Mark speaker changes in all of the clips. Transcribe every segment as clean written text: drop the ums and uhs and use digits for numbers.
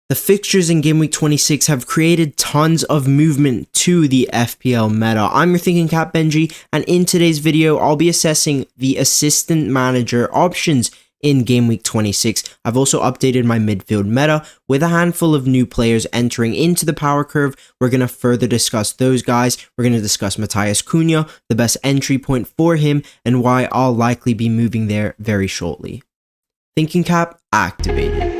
Speaker 1: The fixtures in Game Week 26 have created tons of movement to the FPL meta. I'm your Thinking Cap Benji, and in today's video, I'll be assessing the assistant manager options in Game Week 26. I've also updated my midfield meta with a handful of new players entering into the power curve. We're going to further discuss those guys. We're going to discuss Matthias Cunha, the best entry point for him, and why I'll likely be moving there very shortly. Thinking Cap activated.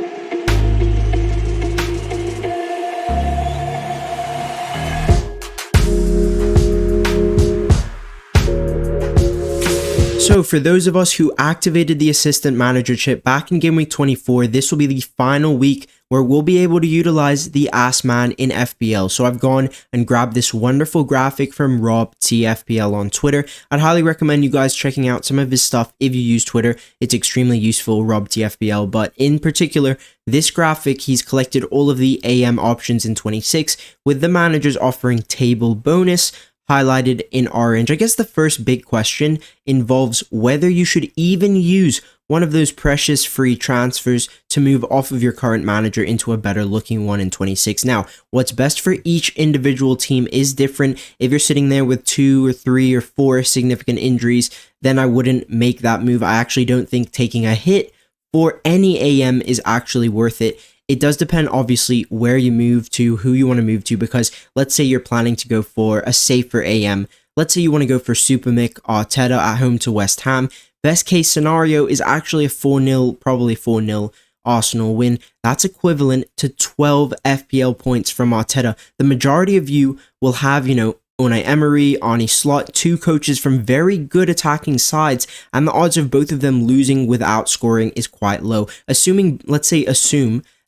Speaker 1: So for those of us who activated the assistant manager chip back in Game Week 24, this will be the final week where we'll be able to utilize the Ass Man in FPL. So I've gone and grabbed this wonderful graphic from Rob TFPL on Twitter. I'd highly recommend you guys checking out some of his stuff if you use Twitter. It's extremely useful, Rob TFPL, but in particular, this graphic, he's collected all of the AM options in 26 with the managers offering table bonus, highlighted in orange. I guess the first big question involves whether you should even use one of those precious free transfers to move off of your current manager into a better looking one in 26. Now, what's best for each individual team is different. If you're sitting there with 2 or 3 or 4 significant injuries, then I wouldn't make that move. I actually don't think taking a hit for any AM is actually worth it. It does depend, obviously, where you move to, who you want to move to, because let's say you're planning to go for a safer AM. Let's say you want to go for Super Mick Arteta at home to West Ham. Best case scenario is actually a 4-0, probably 4-0 Arsenal win. That's equivalent to 12 FPL points from Arteta. The majority of you will have, Unai Emery, Arne Slot, 2 coaches from very good attacking sides, and the odds of both of them losing without scoring is quite low. Assume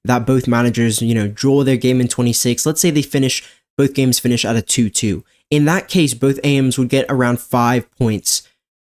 Speaker 1: that both managers, draw their game in 26. Let's say both games finish at a 2-2. In that case, both AMs would get around 5 points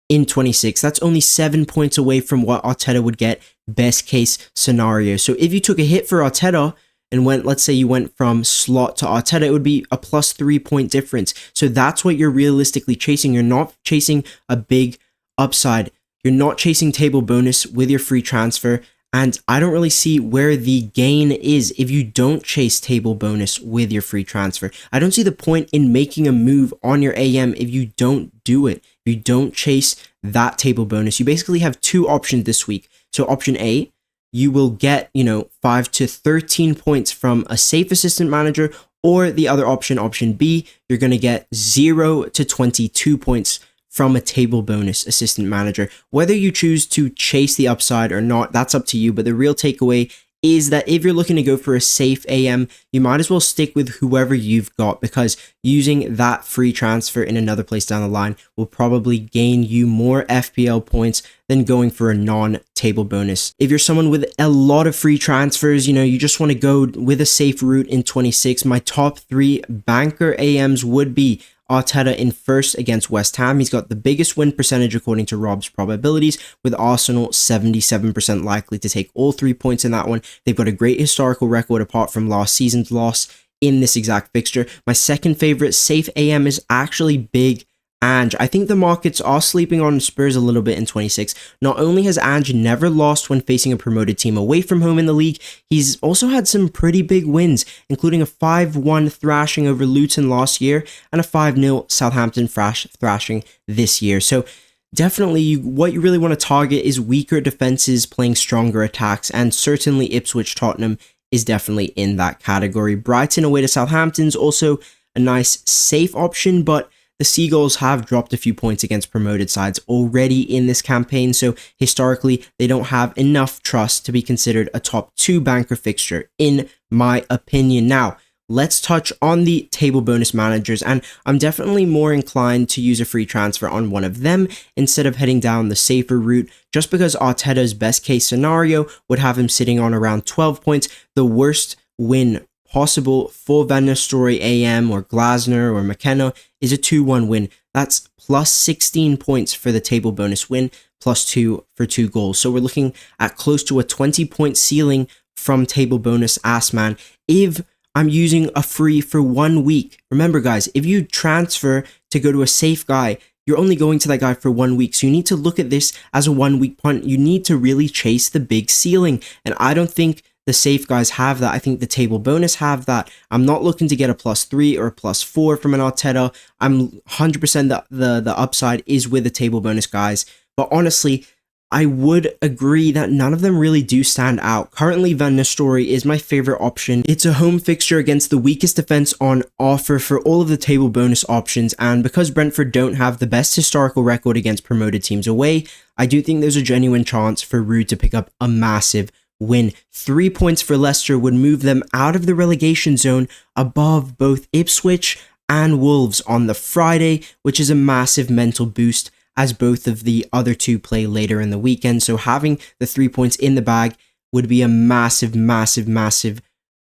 Speaker 1: in 26. That's only 7 points away from what Arteta would get, best case scenario. So if you took a hit for Arteta and let's say you went from Slot to Arteta, it would be a plus 3 point difference. So that's what you're realistically chasing. You're not chasing a big upside. You're not chasing table bonus with your free transfer. And I don't really see where the gain is if you don't chase table bonus with your free transfer. I don't see the point in making a move on your AM if you don't do it. If you don't chase that table bonus. You basically have 2 options this week. So option A, you will get, 5 to 13 points from a safe assistant manager, or the other option, option B, you're going to get 0 to 22 points from a table bonus assistant manager. Whether you choose to chase the upside or not, that's up to you. But the real takeaway is that if you're looking to go for a safe AM, you might as well stick with whoever you've got, because using that free transfer in another place down the line will probably gain you more FPL points than going for a non-table bonus. If you're someone with a lot of free transfers, you just want to go with a safe route in 26, my top 3 banker AMs would be Arteta in first against West Ham. He's got the biggest win percentage according to Rob's probabilities, with Arsenal 77% likely to take all 3 points in that one. They've got a great historical record apart from last season's loss in this exact fixture. My second favorite safe AM is actually Big Ange. I think the markets are sleeping on Spurs a little bit in 26. Not only has Ange never lost when facing a promoted team away from home in the league, he's also had some pretty big wins, including a 5-1 thrashing over Luton last year and a 5-0 Southampton thrashing this year. So definitely what you really want to target is weaker defenses playing stronger attacks, and certainly Ipswich Tottenham is definitely in that category. Brighton away to Southampton's also a nice safe option, but the Seagulls have dropped a few points against promoted sides already in this campaign, so historically, they don't have enough trust to be considered a top 2 banker fixture, in my opinion. Now, let's touch on the table bonus managers, and I'm definitely more inclined to use a free transfer on one of them instead of heading down the safer route, just because Arteta's best case scenario would have him sitting on around 12 points. The worst win possible for Van Nistelrooy AM or Glasner or McKenna is a 2-1 win. That's plus 16 points for the table bonus win, plus 2 for 2 goals. So we're looking at close to a 20-point ceiling from table bonus Ass Man if I'm using a free for 1 week. Remember, guys, if you transfer to go to a safe guy, you're only going to that guy for 1 week. So you need to look at this as a 1 week punt. You need to really chase the big ceiling. And I don't think the safe guys have that. I think the table bonus have that. I'm not looking to get a +3 or a +4 from an Arteta. I'm 100% the upside is with the table bonus guys. But honestly, I would agree that none of them really do stand out. Currently, Van Nistelrooy is my favorite option. It's a home fixture against the weakest defense on offer for all of the table bonus options, and because Brentford don't have the best historical record against promoted teams away, I do think there's a genuine chance for Ruud to pick up a massive win. 3 points for Leicester would move them out of the relegation zone above both Ipswich and Wolves on the Friday, which is a massive mental boost, as both of the other two play later in the weekend. So having the 3 points in the bag would be a massive, massive, massive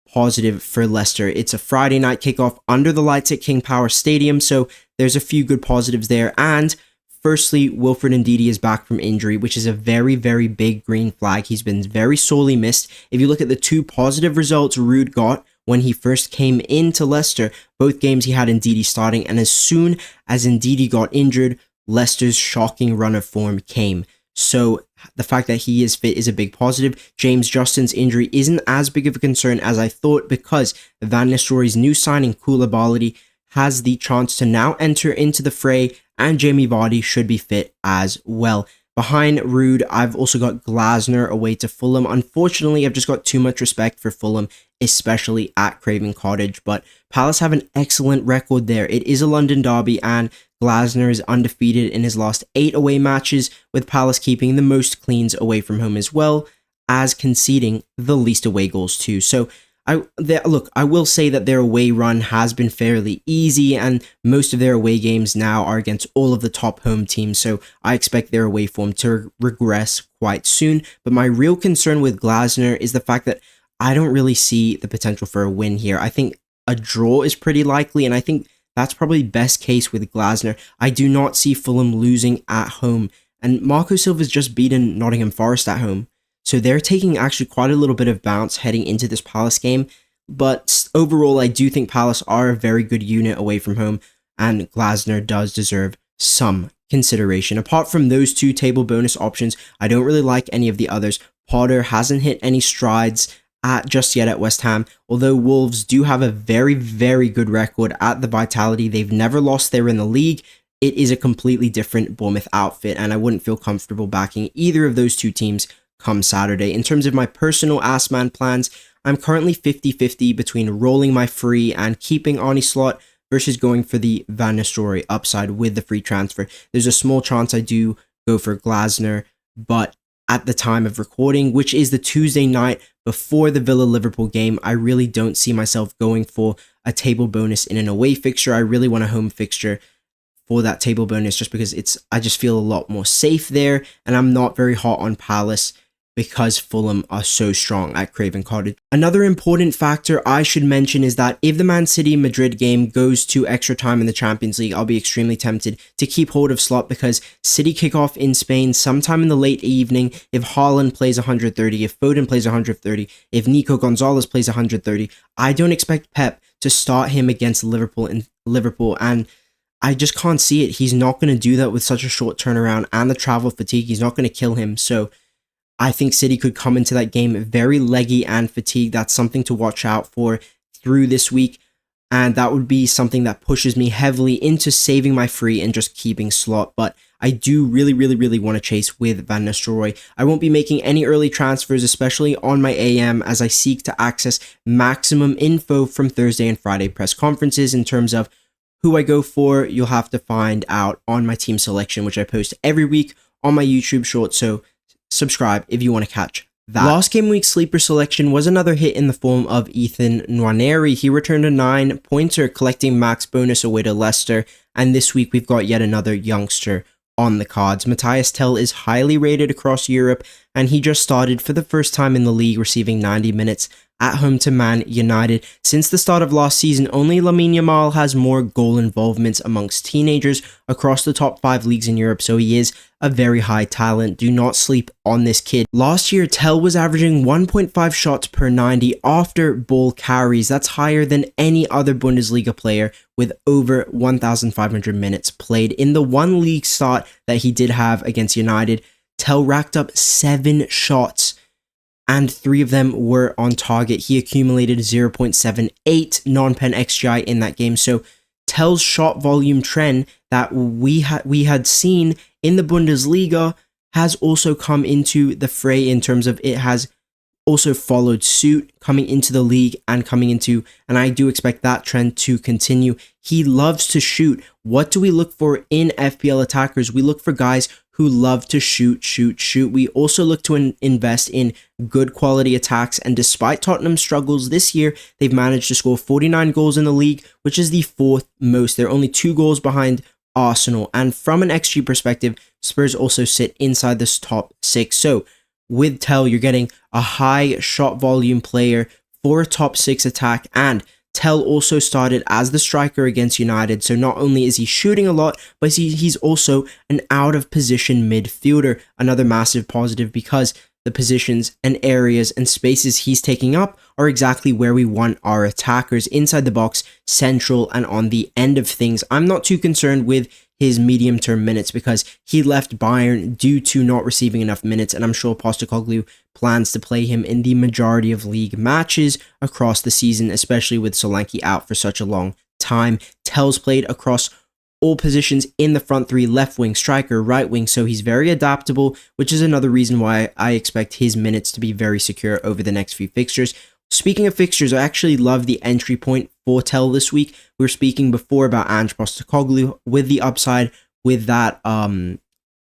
Speaker 1: positive for Leicester. It's a Friday night kickoff under the lights at King Power Stadium, so there's a few good positives there. And firstly, Wilfred Ndidi is back from injury, which is a very, very big green flag. He's been very sorely missed. If you look at the 2 positive results Ruud got when he first came into Leicester, both games he had Ndidi starting, and as soon as Ndidi got injured, Leicester's shocking run of form came. So the fact that he is fit is a big positive. James Justin's injury isn't as big of a concern as I thought, because Van Nistelrooy's new signing, Koulibaly, has the chance to now enter into the fray, and Jamie Vardy should be fit as well. Behind Ruud, I've also got Glasner away to Fulham. Unfortunately, I've just got too much respect for Fulham, especially at Craven Cottage, but Palace have an excellent record there. It is a London derby, and Glasner is undefeated in his last 8 away matches, with Palace keeping the most cleans away from home as well as conceding the least away goals too. So I will say that their away run has been fairly easy, and most of their away games now are against all of the top home teams, so I expect their away form to regress quite soon. But my real concern with Glasner is the fact that I don't really see the potential for a win here. I think a draw is pretty likely, and I think that's probably best case with Glasner. I do not see Fulham losing at home, and Marco Silva's just beaten Nottingham Forest at home. So they're taking actually quite a little bit of bounce heading into this Palace game. But overall, I do think Palace are a very good unit away from home, and Glasner does deserve some consideration. Apart from those 2 table bonus options, I don't really like any of the others. Potter hasn't hit any strides just yet at West Ham, although Wolves do have a very, very good record at the Vitality. They've never lost there in the league. It is a completely different Bournemouth outfit, and I wouldn't feel comfortable backing either of those 2 teams come Saturday. In terms of my personal Assman plans, I'm currently 50-50 between rolling my free and keeping Arnie Slot versus going for the Van Nistelrooy upside with the free transfer. There's a small chance I do go for Glasner, but at the time of recording, which is the Tuesday night before the Villa-Liverpool game, I really don't see myself going for a table bonus in an away fixture. I really want a home fixture for that table bonus, just because I just feel a lot more safe there, and I'm not very hot on Palace because Fulham are so strong at Craven Cottage. Another important factor I should mention is that if the Man City-Madrid game goes to extra time in the Champions League, I'll be extremely tempted to keep hold of Slot, because City kick off in Spain sometime in the late evening. If Haaland plays 130, if Foden plays 130, if Nico Gonzalez plays 130, I don't expect Pep to start him against Liverpool, and I just can't see it. He's not going to do that with such a short turnaround and the travel fatigue. He's not going to kill him, so I think City could come into that game very leggy and fatigued. That's something to watch out for through this week, and that would be something that pushes me heavily into saving my free and just keeping Slot. But I do really, really, really want to chase with Van Nistelrooy. I won't be making any early transfers, especially on my AM, as I seek to access maximum info from Thursday and Friday press conferences. In terms of who I go for, you'll have to find out on my team selection, which I post every week on my YouTube short, so subscribe if you want to catch that. Last game week sleeper selection was another hit in the form of Ethan Nwaneri. He returned a 9-pointer, collecting max bonus away to Leicester, and this week we've got yet another youngster on the cards. Matthias Tell is highly rated across Europe, and he just started for the first time in the league, receiving 90 minutes at home to Man United. Since the start of last season, only Lamine Yamal has more goal involvements amongst teenagers across the top 5 leagues in Europe, so he is a very high talent. Do not sleep on this kid. Last year, Tell was averaging 1.5 shots per 90 after ball carries. That's higher than any other Bundesliga player, with over 1,500 minutes played. In the one league start that he did have against United, Tell racked up 7 shots and 3 of them were on target. He accumulated 0.78 non-pen XGI in that game. So Tell's shot volume trend that we had seen in the Bundesliga has also come into the fray, in terms of it has also followed suit coming into the league and I do expect that trend to continue. He loves to shoot. What do we look for in FPL attackers? We look for guys who love to shoot. We also look to invest in good quality attacks, and despite Tottenham's struggles this year, they've managed to score 49 goals in the league, which is the 4th most. They're only 2 goals behind Arsenal, and from an XG perspective, Spurs also sit inside this top 6. So with Tell, you're getting a high shot volume player for a top 6 attack, and Tell also started as the striker against United, so not only is he shooting a lot, but he's also an out of position midfielder, another massive positive, because the positions and areas and spaces he's taking up are exactly where we want our attackers, inside the box, central, and on the end of things. I'm not too concerned with his medium-term minutes because he left Bayern due to not receiving enough minutes, and I'm sure Postecoglou plans to play him in the majority of league matches across the season, especially with Solanke out for such a long time. Tell's played across all positions in the front 3, left wing, striker, right wing, so he's very adaptable, which is another reason why I expect his minutes to be very secure over the next few fixtures. Speaking of fixtures, I actually love the entry point for Tell this week. We were speaking before about Ange Postecoglou with the upside with that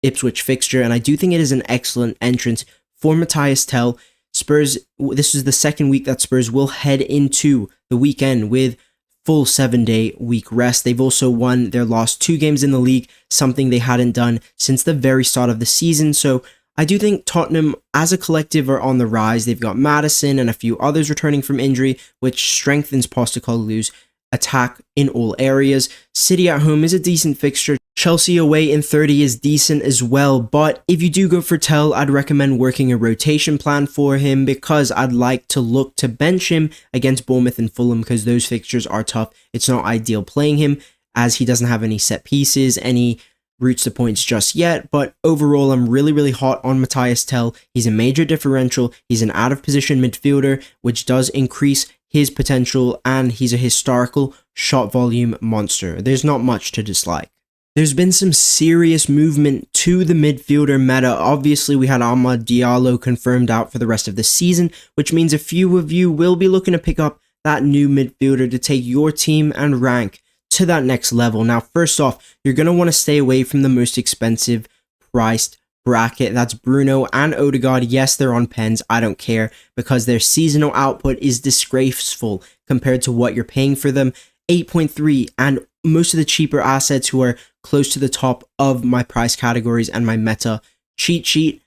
Speaker 1: Ipswich fixture, and I do think it is an excellent entrance for Matthias Tell. Spurs, this is the second week that Spurs will head into the weekend with full 7-day week rest. They've also won their last 2 games in the league, something they hadn't done since the very start of the season. So I do think Tottenham as a collective are on the rise. They've got Maddison and a few others returning from injury, which strengthens Postecoglou's attack in all areas. City at home is a decent fixture. Chelsea away in 30 is decent as well, but if you do go for Tell, I'd recommend working a rotation plan for him, because I'd like to look to bench him against Bournemouth and Fulham, because those fixtures are tough. It's not ideal playing him as he doesn't have any set pieces, any routes to points just yet, but overall I'm really hot on Matthias Tell. He's a major differential, he's an out of position midfielder, which does increase his potential, and he's a historical shot volume monster. There's not much to dislike. There's been some serious movement to the midfielder meta. Obviously, we had Amad Diallo confirmed out for the rest of the season, which means a few of you will be looking to pick up that new midfielder to take your team and rank to that next level. Now, first off, you're going to want to stay away from the most expensive priced bracket. That's Bruno and Odegaard. Yes, they're on pens. I don't care, because their seasonal output is disgraceful compared to what you're paying for them. 8.3, and most of the cheaper assets who are close to the top of my price categories and my meta cheat sheet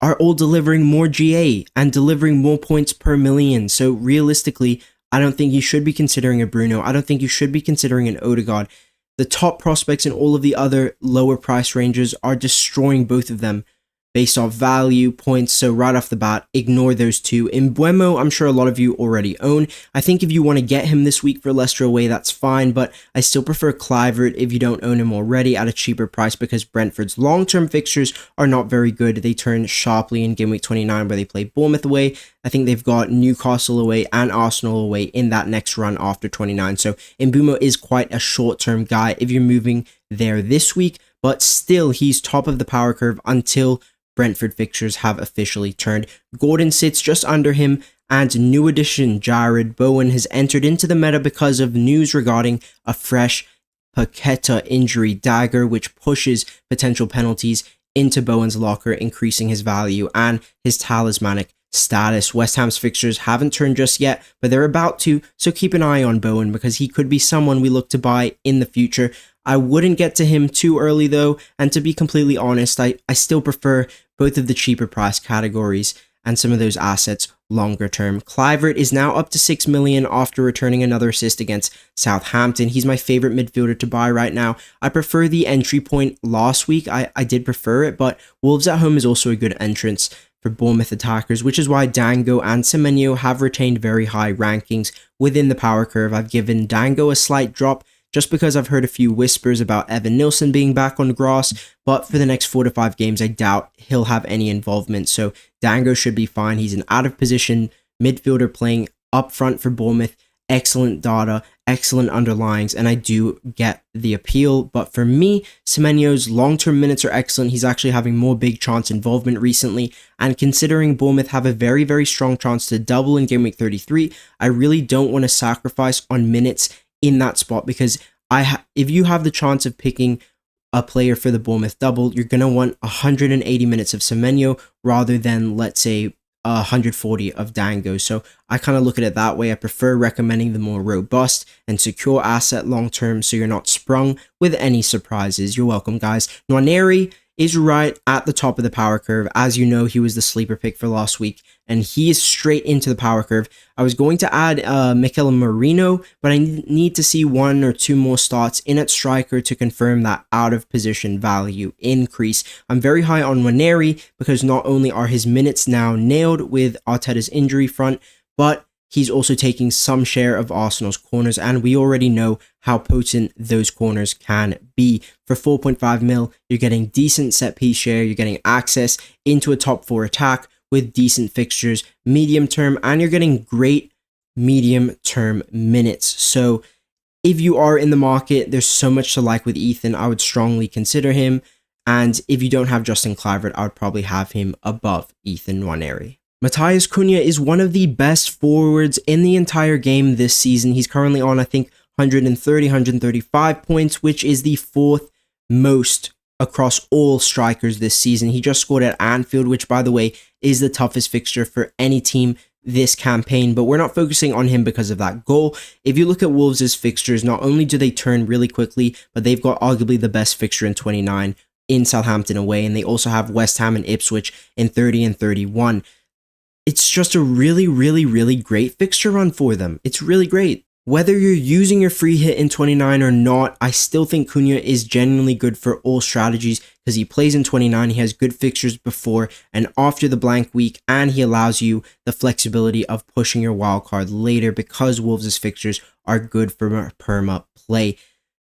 Speaker 1: are all delivering more GA and delivering more points per million. So realistically, I don't think you should be considering a Bruno. I don't think you should be considering an Odegaard. The top prospects in all of the other lower price ranges are destroying both of them based off value, points, so right off the bat, ignore those two. Mbeumo, I'm sure a lot of you already own. I think if you want to get him this week for Leicester away, that's fine, but I still prefer Kluivert if you don't own him already at a cheaper price, because Brentford's long-term fixtures are not very good. They turn sharply in Game Week 29 where they play Bournemouth away. I think they've got Newcastle away and Arsenal away in that next run after 29, so Mbeumo is quite a short-term guy if you're moving there this week, but still, he's top of the power curve until Brentford fixtures have officially turned. Gordon sits just under him, and new addition Jared Bowen has entered into the meta because of news regarding a fresh Paqueta injury dagger, which pushes potential penalties into Bowen's locker, increasing his value and his talismanic status. West Ham's fixtures haven't turned just yet, but they're about to, so keep an eye on Bowen, because he could be someone we look to buy in the future. I wouldn't get to him too early though, and to be completely honest, I still prefer both of the cheaper price categories and some of those assets longer term. Kluivert is now up to 6 million after returning another assist against Southampton. He's my favorite midfielder to buy right now. I prefer the entry point last week. I did prefer it, but Wolves at home is also a good entrance for Bournemouth attackers, which is why Dango and Semenyo have retained very high rankings within the power curve. I've given Dango a slight drop just because I've heard a few whispers about Evan Nilsson being back on grass, but for the next 4 to 5 games, I doubt he'll have any involvement. So Dango should be fine. He's an out of position midfielder playing up front for Bournemouth. Excellent data, excellent underlyings, and I do get the appeal. But for me, Semenyo's long-term minutes are excellent. He's actually having more big chance involvement recently, and considering Bournemouth have a very, very strong chance to double in game week 33, I really don't want to sacrifice on minutes in that spot, because if you have the chance of picking a player for the Bournemouth double, you're going to want 180 minutes of Semenyo rather than, let's say, 140 of Dango. So I kind of look at it that way. I prefer recommending the more robust and secure asset long term, so you're not sprung with any surprises. You're welcome, guys. Nwaneri is right at the top of the power curve. As you know, he was the sleeper pick for last week, and he is straight into the power curve. I was going to add Mikel Merino, but I need to see 1 or 2 more starts in at striker to confirm that out of position value increase. I'm very high on Nwaneri because not only are his minutes now nailed with Arteta's injury front, but he's also taking some share of Arsenal's corners, and we already know how potent those corners can be. For 4.5 mil, you're getting decent set piece share, you're getting access into a top 4 attack with decent fixtures, medium term, and you're getting great medium term minutes. So if you are in the market, there's so much to like with Ethan. I would strongly consider him, and if you don't have Justin Kluivert, I would probably have him above Ethan Nwaneri. Matheus Cunha is one of the best forwards in the entire game this season. He's currently on, I think, 130, 135 points, which is the 4th most across all strikers this season. He just scored at Anfield, which, by the way, is the toughest fixture for any team this campaign, but we're not focusing on him because of that goal. If you look at Wolves' fixtures, not only do they turn really quickly, but they've got arguably the best fixture in 29 in Southampton away, and they also have West Ham and Ipswich in 30 and 31. It's just a really, really, really great fixture run for them. It's really great. Whether you're using your free hit in 29 or not, I still think Cunha is genuinely good for all strategies because he plays in 29, he has good fixtures before and after the blank week, and he allows you the flexibility of pushing your wildcard later because Wolves' fixtures are good for perma play.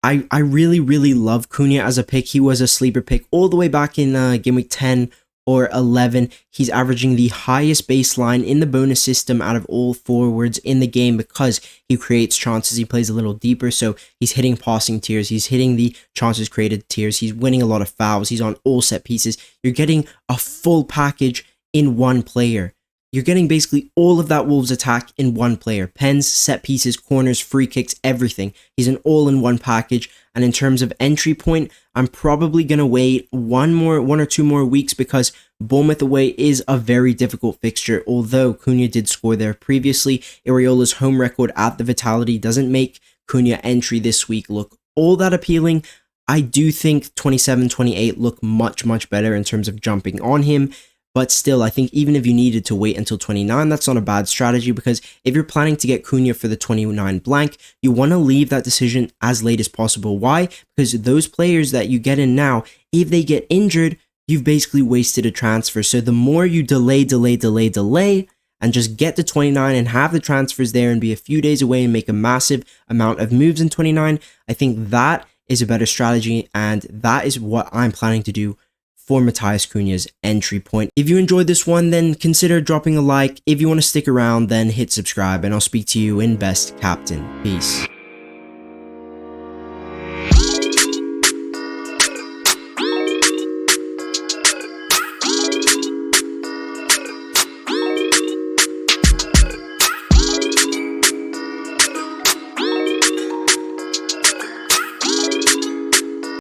Speaker 1: I really, really love Cunha as a pick. He was a sleeper pick all the way back in game week 10 or 11. He's averaging the highest baseline in the bonus system out of all forwards in the game because he creates chances. He plays a little deeper, so he's hitting passing tiers. He's hitting the chances created tiers. He's winning a lot of fouls. He's on all set pieces. You're getting a full package in one player. You're getting basically all of that Wolves attack in one player. Pens, set pieces, corners, free kicks, everything. He's an all-in-one package. And in terms of entry point, I'm probably going to wait one or two more weeks because Bournemouth away is a very difficult fixture. Although Cunha did score there previously, Iraola's home record at the Vitality doesn't make Cunha entry this week look all that appealing. I do think 27-28 look much, much better in terms of jumping on him. But still, I think even if you needed to wait until 29, that's not a bad strategy because if you're planning to get Cunha for the 29 blank, you want to leave that decision as late as possible. Why? Because those players that you get in now, if they get injured, you've basically wasted a transfer. So the more you delay, and just get to 29 and have the transfers there and be a few days away and make a massive amount of moves in 29, I think that is a better strategy, and that is what I'm planning to do for Matheus Cunha's entry point. If you enjoyed this one, then consider dropping a like. If you want to stick around, then hit subscribe, and I'll speak to you in best captain. Peace.